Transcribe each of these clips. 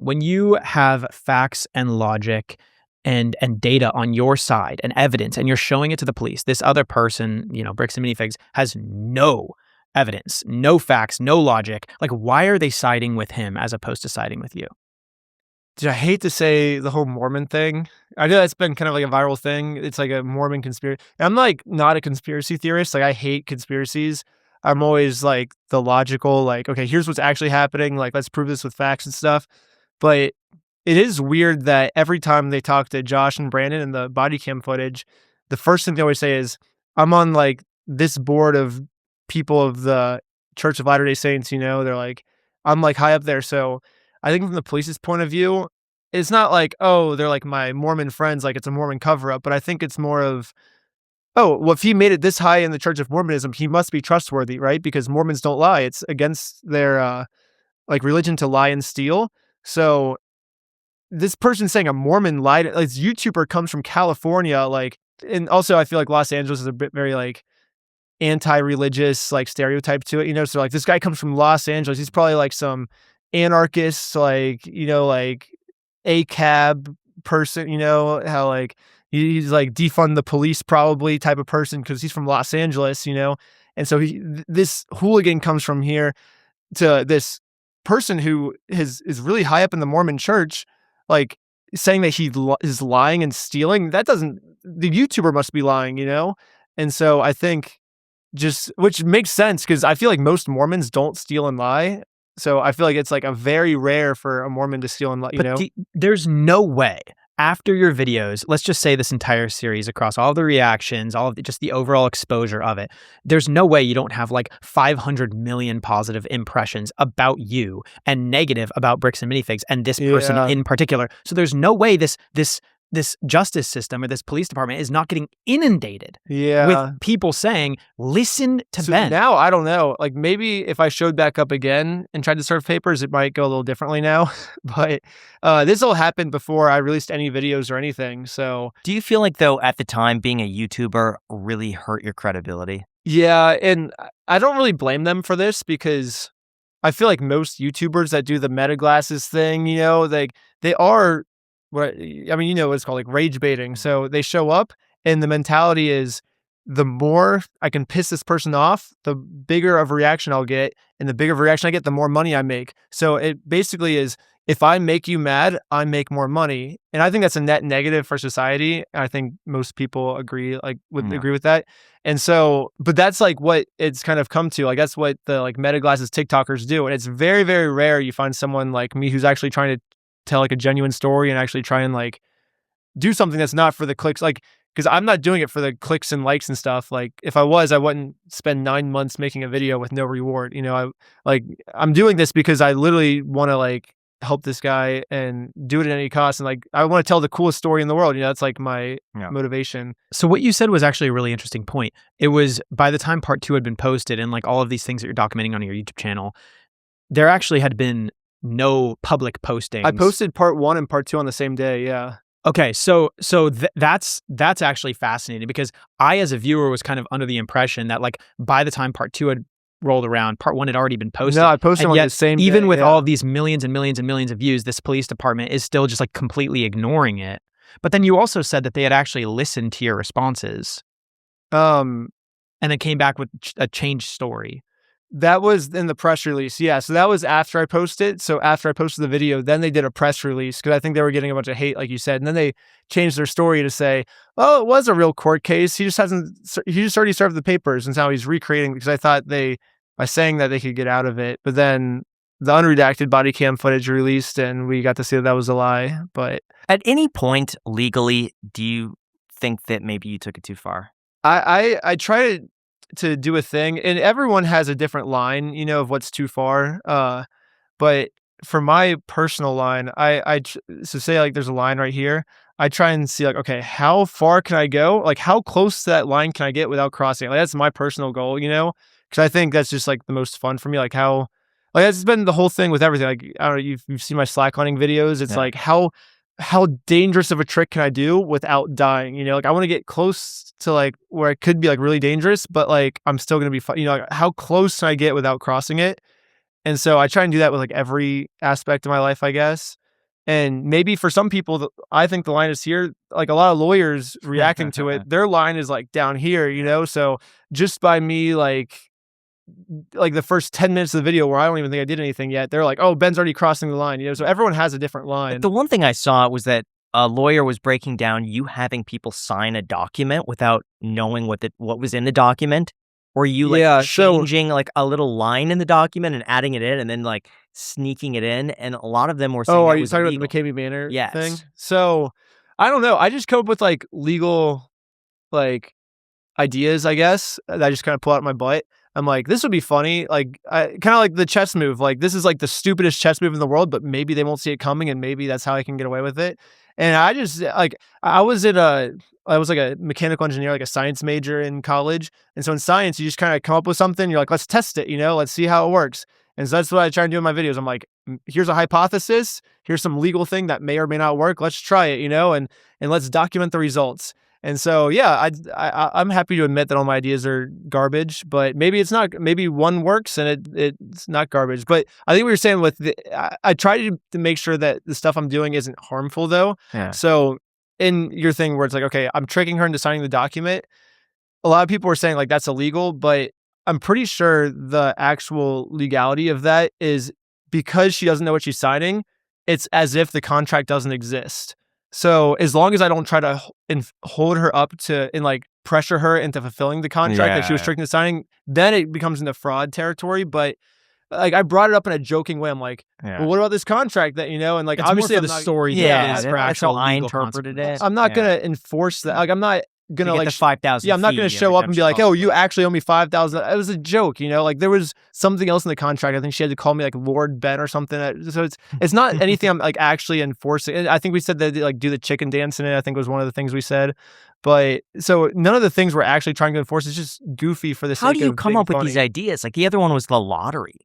When you have facts and logic and data on your side and evidence, and you're showing it to the police, this other person, Bricks and Minifigs, has no evidence, no facts, no logic. Like, why are they siding with him as opposed to siding with you? Dude, I hate to say the whole Mormon thing. I know that's been kind of like a viral thing. It's like a Mormon conspiracy. I'm like not a conspiracy theorist. Like I hate conspiracies. I'm always like the logical, like, okay, here's what's actually happening. Like, let's prove this with facts and stuff. But it is weird that every time they talk to Josh and Brandon in the body cam footage, the first thing they always say is, I'm on like this board of people of the Church of Latter-day Saints, they're like, I'm like high up there. So I think from the police's point of view, it's not like, oh, they're like my Mormon friends, like it's a Mormon cover up, but I think it's more of, oh, well, if he made it this high in the Church of Mormonism, he must be trustworthy, right? Because Mormons don't lie. It's against their like religion to lie and steal. So this person saying a Mormon lied, like this YouTuber comes from California, like, and also I feel like Los Angeles is a bit very like anti-religious like stereotype to it, so like this guy comes from Los Angeles, he's probably like some anarchist, like, like ACAB person, how like he's like defund the police probably type of person because he's from Los Angeles, and so this hooligan comes from here to this person who is really high up in the Mormon church, like saying that he is lying and stealing. That doesn't, the YouTuber must be lying, and so I think which makes sense because I feel like most Mormons don't steal and lie. So I feel like it's like a very rare for a Mormon to steal and lie, But there's no way after your videos, let's just say this entire series across all the reactions, all of just the overall exposure of it, there's no way you don't have like 500 million positive impressions about you and negative about Bricks and Minifigs and this person in particular. So there's no way this justice system or this police department is not getting inundated with people saying, listen to Ben. Now, I don't know. Like maybe if I showed back up again and tried to serve papers, it might go a little differently now. But this all happened before I released any videos or anything. So do you feel like, though, at the time, being a YouTuber really hurt your credibility? Yeah, and I don't really blame them for this because I feel like most YouTubers that do the meta glasses thing, they are what it's called, like rage baiting. So they show up and the mentality is the more I can piss this person off, the bigger of a reaction I'll get. And the bigger of a reaction I get, the more money I make. So it basically is, if I make you mad, I make more money. And I think that's a net negative for society. I think most people agree with that. And so, but that's like what it's kind of come to. Like that's what the like meta glasses TikTokers do. And it's very, very rare you find someone like me who's actually trying to tell like a genuine story and actually try and like do something that's not for the clicks, like, because I'm not doing it for the clicks and likes and stuff. Like if I was, I wouldn't spend 9 months making a video with no reward. I'm doing this because I literally want to like help this guy and do it at any cost. And like, I want to tell the coolest story in the world. That's like my motivation. So what you said was actually a really interesting point. It was by the time part 2 had been posted and like all of these things that you're documenting on your YouTube channel, there actually had been no public postings. I posted part 1 and part 2 on the same day. Yeah. Okay. So that's actually fascinating because I, as a viewer, was kind of under the impression that like by the time part 2 had rolled around, part 1 had already been posted. No, I posted on the same day. Even with all of these millions and millions and millions of views, this police department is still just like completely ignoring it. But then you also said that they had actually listened to your responses. And then came back with a changed story. That was in the press release. Yeah. So that was after I posted. So after I posted the video, then they did a press release because I think they were getting a bunch of hate, like you said. And then they changed their story to say, oh, it was a real court case. He just already served the papers. And now he's recreating, because I thought by saying that they could get out of it. But then the unredacted body cam footage released and we got to see that was a lie. But at any point legally, do you think that maybe you took it too far? I try to do a thing, and everyone has a different line, of what's too far. But for my personal line, so say like there's a line right here. I try and see like, okay, how far can I go? Like how close to that line can I get without crossing it? Like that's my personal goal, because I think that's just like the most fun for me. Like that's been the whole thing with everything. Like I don't know, you've seen my slackliner videos. It's like how dangerous of a trick can I do without dying? Like I want to get close to like where it could be like really dangerous, but like I'm still going to be fine. Like how close can I get without crossing it? And so I try and do that with like every aspect of my life, I guess. And maybe for some people, I think the line is here. Like a lot of lawyers reacting to it, their line is like down here, you know? So just by me, like the first 10 minutes of the video where I don't even think I did anything yet, they're like, oh, Ben's already crossing the line, you know? So everyone has a different line. The one thing I saw was that a lawyer was breaking down you having people sign a document without knowing what was in the document, or you like changing like a little line in the document and adding it in and then like sneaking it in. And a lot of them were saying, are you talking about the 𝗪𝗧𝗡 thing? So I don't know. I just come up with like legal like ideas, I guess, that I just kind of pull out my butt. I'm like, this would be funny. Like, kind of like the chess move. Like, this is like the stupidest chess move in the world, but maybe they won't see it coming, and maybe that's how I can get away with it. And I just like, I was like a mechanical engineer, like a science major in college. And so in science, you just kind of come up with something. You're like, let's test it, you know, let's see how it works. And so that's what I try and do in my videos. I'm like, here's a hypothesis. Here's some legal thing that may or may not work. Let's try it, you know, and let's document the results. And so, yeah, I'm happy to admit that all my ideas are garbage, but maybe it's not. Maybe one works and it's not garbage. But I think we were saying with I try to make sure that the stuff I'm doing isn't harmful, though. Yeah. So in your thing where it's like, okay, I'm tricking her into signing the document, a lot of people are saying like that's illegal, but I'm pretty sure the actual legality of that is because she doesn't know what she's signing, it's as if the contract doesn't exist. So as long as I don't try to hold her up to and like pressure her into fulfilling the contract that she was tricked into signing, then it becomes into fraud territory. But like I brought it up in a joking way. I'm like, well, what about this contract that, you know, and like it's obviously more for the story. That's actual how I legal interpreted it. I'm not gonna enforce that. Like I'm not gonna like the 5,000. Yeah, I'm not gonna show up and be like, oh, you actually owe me 5,000. It was a joke, you know. Like there was something else in the contract. I think she had to call me like Lord Ben or something. So it's not anything I'm like actually enforcing. And I think we said that like do the chicken dance in it. I think was one of the things we said. But so none of the things we're actually trying to enforce. It's just goofy for the sake of How do you come up with these ideas? Like the other one was the lottery.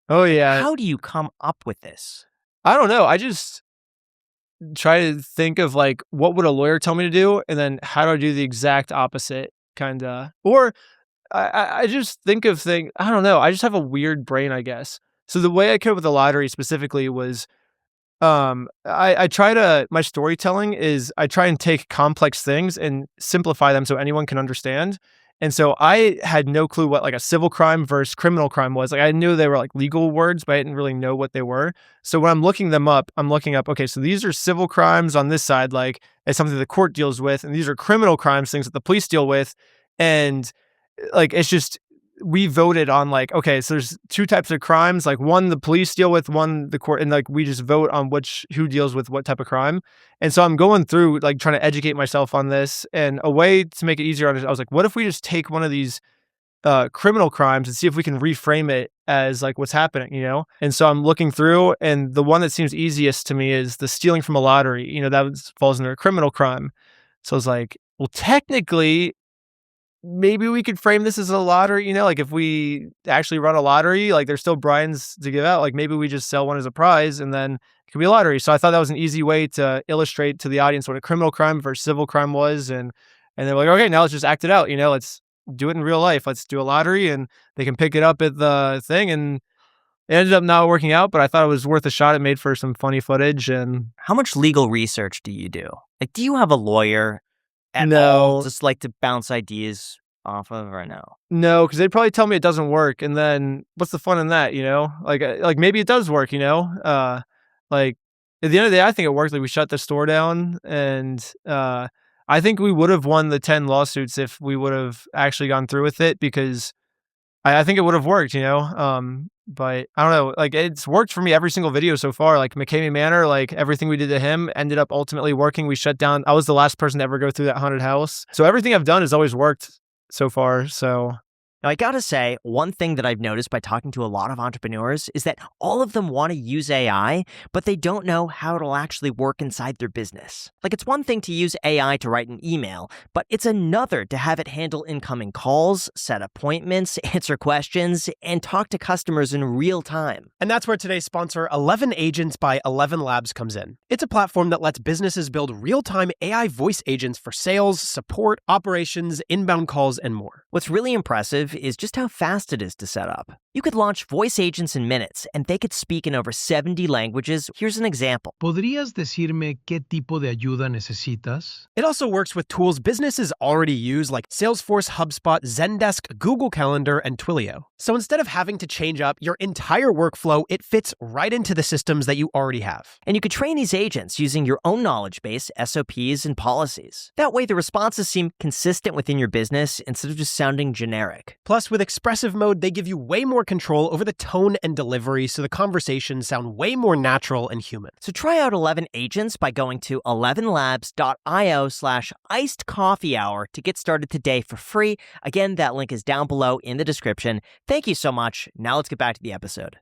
Oh yeah. How do you come up with this? I don't know. I just try to think of like what would a lawyer tell me to do, and then how do I do the exact opposite, kind of. Or I just think of things. I don't know. I just have a weird brain, I guess. So the way I came up with the lottery specifically was, I try to, my storytelling is I try and take complex things and simplify them so anyone can understand. And so I had no clue what like a civil crime versus criminal crime was. Like I knew they were like legal words, but I didn't really know what they were. So when I'm looking them up, I'm looking up, okay, so these are civil crimes on this side, like it's something the court deals with, and these are criminal crimes, things that the police deal with. And like, it's just, we voted on like, okay, so there's two types of crimes, like one the police deal with, one the court, and like we just vote on who deals with what type of crime. And so I'm going through like trying to educate myself on this, and a way to make it easier on it, I was like, what if we just take one of these criminal crimes and see if we can reframe it as like what's happening, you know? And so I'm looking through, and the one that seems easiest to me is the stealing from a lottery. You know, that falls under a criminal crime. So I was like, well, technically, maybe we could frame this as a lottery, you know, like if we actually run a lottery, like there's still brines to give out, like maybe we just sell one as a prize and then it could be a lottery. So I thought that was an easy way to illustrate to the audience what a criminal crime versus civil crime was. And they're like, okay, now let's just act it out, you know, let's do it in real life. Let's do a lottery, and they can pick it up at the thing. And it ended up not working out, but I thought it was worth a shot. It made for some funny footage. And how much legal research do you do? Like, do you have a lawyer at No. all just like to bounce ideas off of, or no? No, because they'd probably tell me it doesn't work, and then what's the fun in that, you know? Like maybe it does work, you know? Like at the end of the day, I think it worked. Like we shut the store down, and I think we would have won the 10 lawsuits if we would have actually gone through with it, because I think it would have worked, you know? But I don't know, like it's worked for me every single video so far. Like 𝗪𝗧𝗡 Manor, like everything we did to him ended up ultimately working. We shut down. I was the last person to ever go through that haunted house. So everything I've done has always worked so far. So now, I gotta say, one thing that I've noticed by talking to a lot of entrepreneurs is that all of them want to use AI, but they don't know how it'll actually work inside their business. Like, it's one thing to use AI to write an email, but it's another to have it handle incoming calls, set appointments, answer questions, and talk to customers in real time. And that's where today's sponsor, 11 Agents by 11 Labs, comes in. It's a platform that lets businesses build real-time AI voice agents for sales, support, operations, inbound calls, and more. What's really impressive impressive is just how fast it is to set up. You could launch voice agents in minutes, and they could speak in over 70 languages. Here's an example. ¿Podrías decirme qué tipo de ayuda necesitas? It also works with tools businesses already use like Salesforce, HubSpot, Zendesk, Google Calendar, and Twilio. So instead of having to change up your entire workflow, it fits right into the systems that you already have. And you could train these agents using your own knowledge base, SOPs, and policies. That way, the responses seem consistent within your business instead of just sounding generic. Plus, with expressive mode, they give you way more control over the tone and delivery, so the conversations sound way more natural and human. So try out 11 agents by going to 11labs.io/icedcoffeehour to get started today for free. Again, that link is down below in the description. Thank you so much. Now let's get back to the episode.